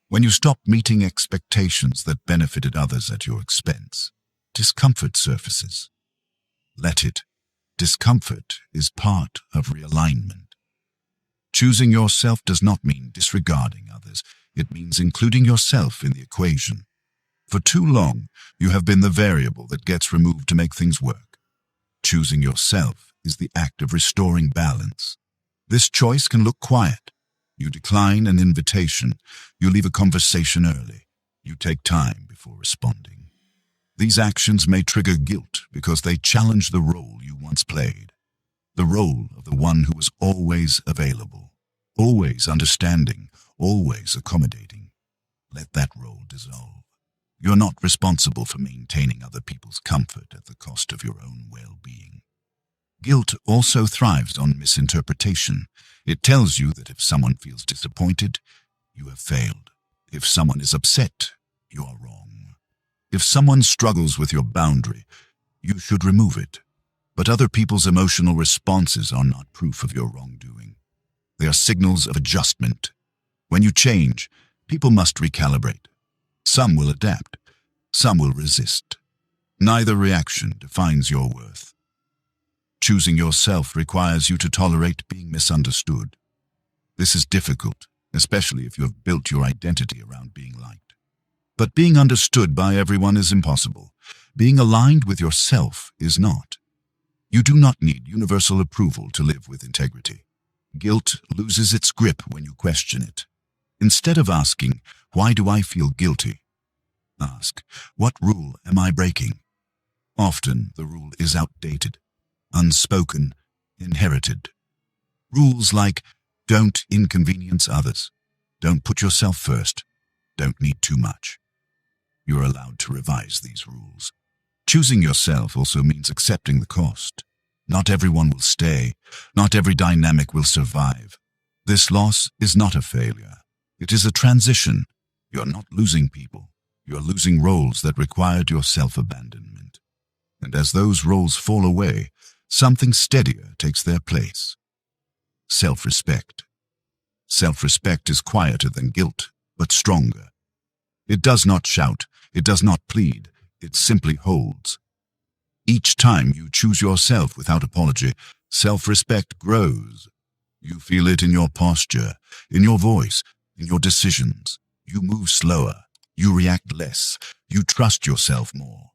When you stop meeting expectations that benefited others at your expense, discomfort surfaces. Let it. Discomfort is part of realignment. Choosing yourself does not mean disregarding others. It means including yourself in the equation. For too long, you have been the variable that gets removed to make things work. Choosing yourself is the act of restoring balance. This choice can look quiet. You decline an invitation. You leave a conversation early. You take time before responding. These actions may trigger guilt because they challenge the role you once played. The role of the one who was always available, always understanding, always accommodating. Let that role dissolve. You're not responsible for maintaining other people's comfort at the cost of your own well-being. Guilt also thrives on misinterpretation. It tells you that if someone feels disappointed, you have failed. If someone is upset, you are wrong. If someone struggles with your boundary, you should remove it. But other people's emotional responses are not proof of your wrongdoing. They are signals of adjustment. When you change, people must recalibrate. Some will adapt. Some will resist. Neither reaction defines your worth. Choosing yourself requires you to tolerate being misunderstood. This is difficult, especially if you have built your identity around being liked. But being understood by everyone is impossible. Being aligned with yourself is not. You do not need universal approval to live with integrity. Guilt loses its grip when you question it. Instead of asking, "Why do I feel guilty?" ask, "What rule am I breaking?" Often the rule is outdated, unspoken, inherited. Rules like, don't inconvenience others, Don't put yourself first. Don't need too much. You are allowed to revise these rules. Choosing yourself also means accepting the cost. Not everyone will stay. Not every dynamic will survive. This loss is not a failure. It is a transition. You're not losing people. You're losing roles that required your self-abandonment. And as those roles fall away, something steadier takes their place. Self-respect. Self-respect is quieter than guilt, but stronger. It does not shout. It does not plead. It simply holds. Each time you choose yourself without apology, self-respect grows. You feel it in your posture, in your voice, in your decisions. You move slower. You react less. You trust yourself more.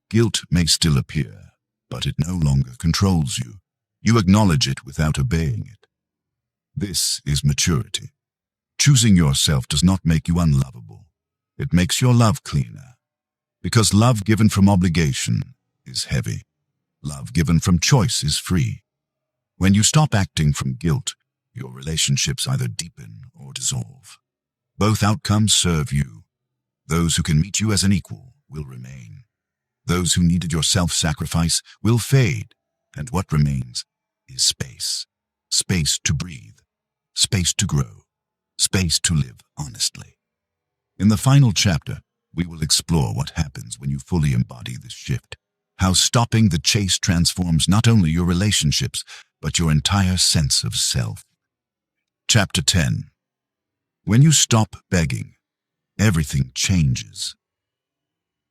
Guilt may still appear, but it no longer controls you. You acknowledge it without obeying it. This is maturity. Choosing yourself does not make you unlovable. It makes your love cleaner. Because love given from obligation is heavy. Love given from choice is free. When you stop acting from guilt, your relationships either deepen or dissolve. Both outcomes serve you. Those who can meet you as an equal will remain. Those who needed your self-sacrifice will fade. And what remains is space. Space to breathe. Space to grow. Space to live honestly. In the final chapter, we will explore what happens when you fully embody this shift. How stopping the chase transforms not only your relationships, but your entire sense of self. Chapter 10. When you stop begging, everything changes.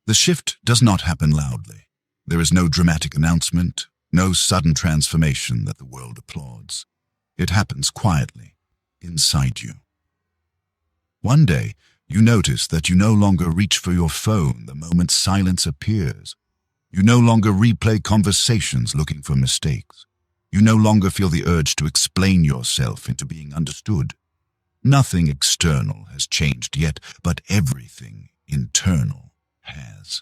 The shift does not happen loudly. There is no dramatic announcement, no sudden transformation that the world applauds. It happens quietly, inside you. One day, you notice that you no longer reach for your phone the moment silence appears. You no longer replay conversations looking for mistakes. You no longer feel the urge to explain yourself into being understood. Nothing external has changed yet, but everything internal has.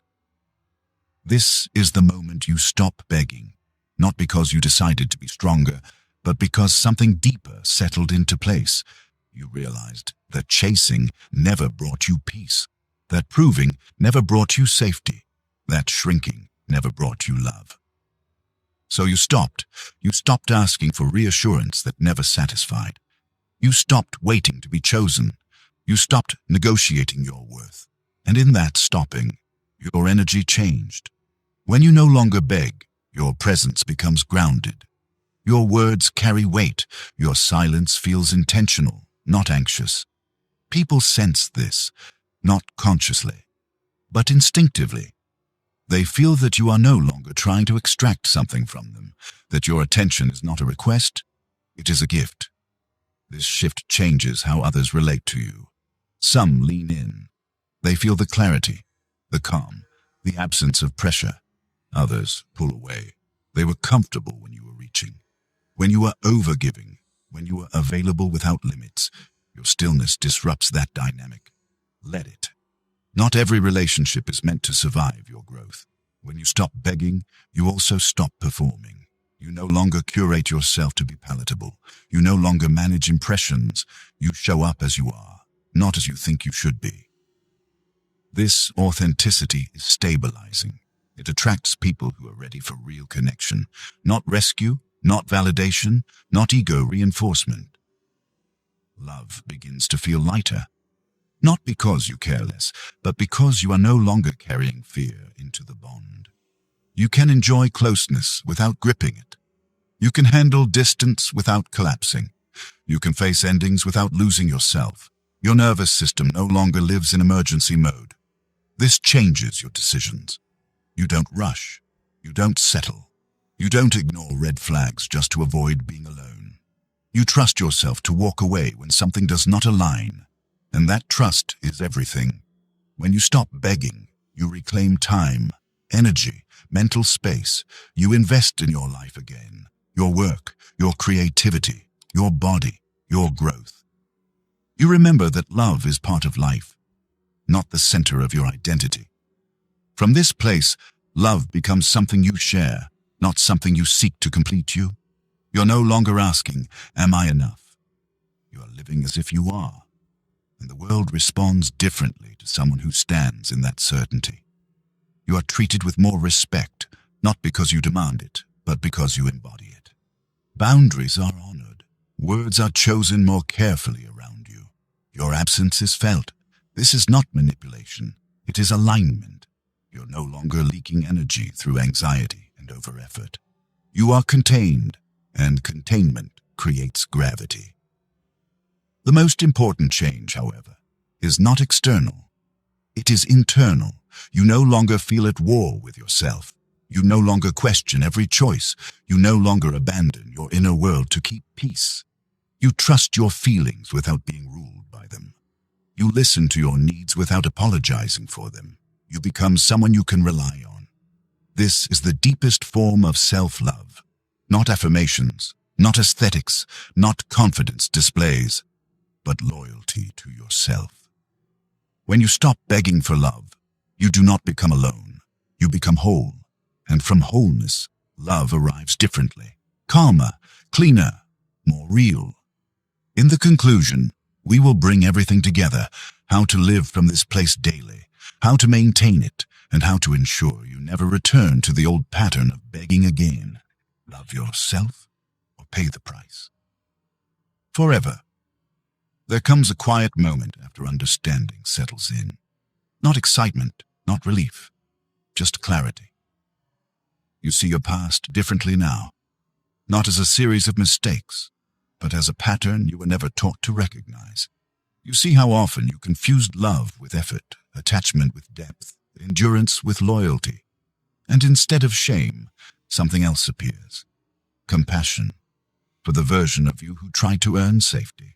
This is the moment you stop begging, not because you decided to be stronger, but because something deeper settled into place. You realized that chasing never brought you peace, that proving never brought you safety, that shrinking never brought you love. So you stopped. You stopped asking for reassurance that never satisfied. You stopped waiting to be chosen. You stopped negotiating your worth. And in that stopping, your energy changed. When you no longer beg, your presence becomes grounded. Your words carry weight. Your silence feels intentional, not anxious. People sense this, not consciously, but instinctively. They feel that you are no longer trying to extract something from them, that your attention is not a request, it is a gift. This shift changes how others relate to you. Some lean in. They feel the clarity, the calm, the absence of pressure. Others pull away. They were comfortable when you were reaching, when you were overgiving, when you were available without limits. Your stillness disrupts that dynamic. Let it. Not every relationship is meant to survive your growth. When you stop begging, you also stop performing. You no longer curate yourself to be palatable. You no longer manage impressions. You show up as you are, not as you think you should be. This authenticity is stabilizing. It attracts people who are ready for real connection, not rescue, not validation, not ego reinforcement. Love begins to feel lighter. Not because you care less, but because you are no longer carrying fear into the bond. You can enjoy closeness without gripping it. You can handle distance without collapsing. You can face endings without losing yourself. Your nervous system no longer lives in emergency mode. This changes your decisions. You don't rush. You don't settle. You don't ignore red flags just to avoid being alone. You trust yourself to walk away when something does not align. And that trust is everything. When you stop begging, you reclaim time, energy, mental space. You invest in your life again, your work, your creativity, your body, your growth. You remember that love is part of life, not the center of your identity. From this place, love becomes something you share, not something you seek to complete you. You're no longer asking, "Am I enough?" You are living as if you are. and the world responds differently to someone who stands in that certainty. You are treated with more respect, not because you demand it, but because you embody it. Boundaries are honored. Words are chosen more carefully around you. Your absence is felt. This is not manipulation. It is alignment. You're no longer leaking energy through anxiety and over-effort. You are contained, and containment creates gravity. The most important change, however, is not external. It is internal. You no longer feel at war with yourself. You no longer question every choice. You no longer abandon your inner world to keep peace. You trust your feelings without being ruled by them. You listen to your needs without apologizing for them. You become someone you can rely on. This is the deepest form of self-love. Not affirmations, not aesthetics, not confidence displays, but loyalty to yourself. When you stop begging for love, you do not become alone. You become whole. And from wholeness, love arrives differently, calmer, cleaner, more real. In the conclusion, we will bring everything together: how to live from this place daily, how to maintain it, and how to ensure you never return to the old pattern of begging again. Love yourself or pay the price. Forever. There comes a quiet moment after understanding settles in. Not excitement, not relief, just clarity. You see your past differently now, not as a series of mistakes, but as a pattern you were never taught to recognize. You see how often you confused love with effort, attachment with depth, endurance with loyalty. And instead of shame, something else appears. Compassion, for the version of you who tried to earn safety.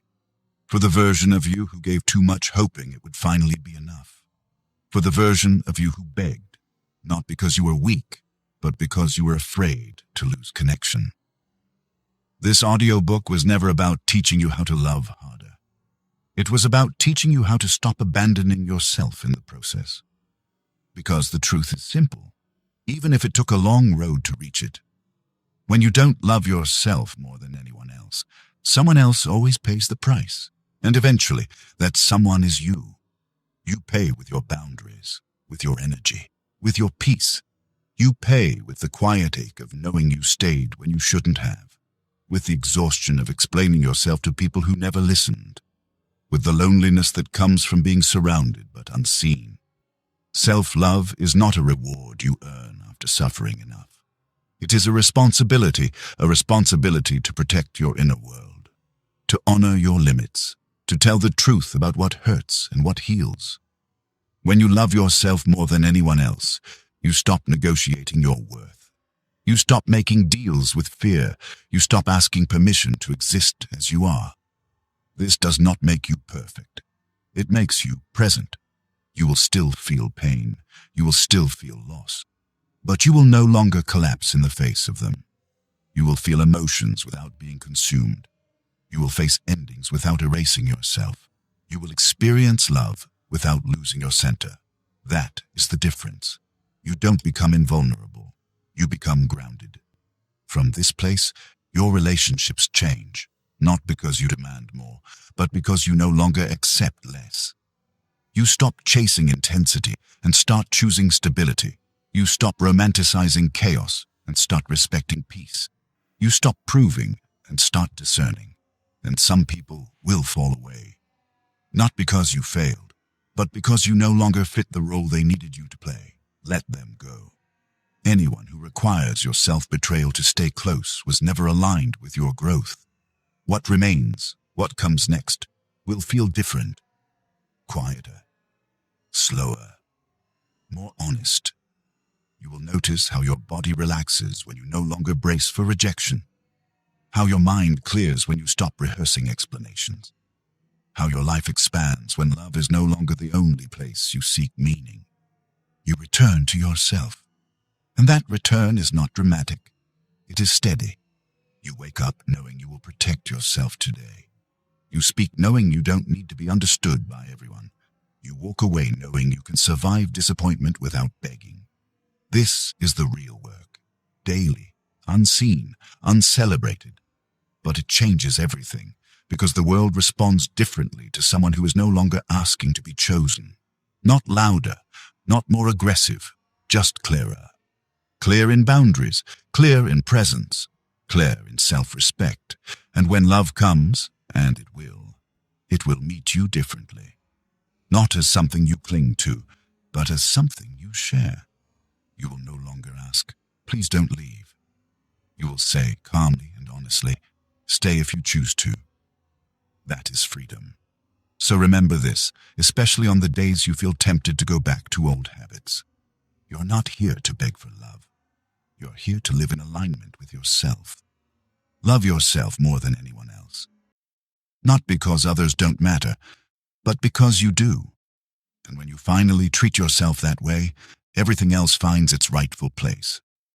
For the version of you who gave too much hoping it would finally be enough. For the version of you who begged, not because you were weak, but because you were afraid to lose connection. This audiobook was never about teaching you how to love harder. It was about teaching you how to stop abandoning yourself in the process. Because the truth is simple, even if it took a long road to reach it. When you don't love yourself more than anyone else, someone else always pays the price. And eventually, that someone is you. You pay with your boundaries, with your energy, with your peace. You pay with the quiet ache of knowing you stayed when you shouldn't have, with the exhaustion of explaining yourself to people who never listened, with the loneliness that comes from being surrounded but unseen. Self-love is not a reward you earn after suffering enough. It is a responsibility to protect your inner world, to honor your limits, to tell the truth about what hurts and what heals. When you love yourself more than anyone else, you stop negotiating your worth. You stop making deals with fear. You stop asking permission to exist as you are. This does not make you perfect. It makes you present. You will still feel pain. You will still feel loss. But you will no longer collapse in the face of them. You will feel emotions without being consumed. You will face endings without erasing yourself. You will experience love without losing your center. That is the difference. You don't become invulnerable. You become grounded. From this place, your relationships change, not because you demand more, but because you no longer accept less. You stop chasing intensity and start choosing stability. You stop romanticizing chaos and start respecting peace. You stop proving and start discerning. And some people will fall away. Not because you failed, but because you no longer fit the role they needed you to play. Let them go. Anyone who requires your self-betrayal to stay close was never aligned with your growth. What remains, what comes next, will feel different, quieter, slower, more honest. You will notice how your body relaxes when you no longer brace for rejection, how your mind clears when you stop rehearsing explanations, how your life expands when love is no longer the only place you seek meaning. You return to yourself, and that return is not dramatic. It is steady. You wake up knowing you will protect yourself today. You speak knowing you don't need to be understood by everyone. You walk away knowing you can survive disappointment without begging. This is the real work. Daily, unseen, uncelebrated. But it changes everything, because the world responds differently to someone who is no longer asking to be chosen. Not louder, not more aggressive, just clearer. Clear in boundaries, clear in presence, clear in self-respect. And when love comes, and it will meet you differently. Not as something you cling to, but as something you share. You will no longer ask, "Please don't leave." You will say calmly and honestly, "Stay if you choose to." That is freedom. So remember this, especially on the days you feel tempted to go back to old habits. You're not here to beg for love. You're here to live in alignment with yourself. Love yourself more than anyone else. Not because others don't matter, but because you do. And when you finally treat yourself that way, everything else finds its rightful place.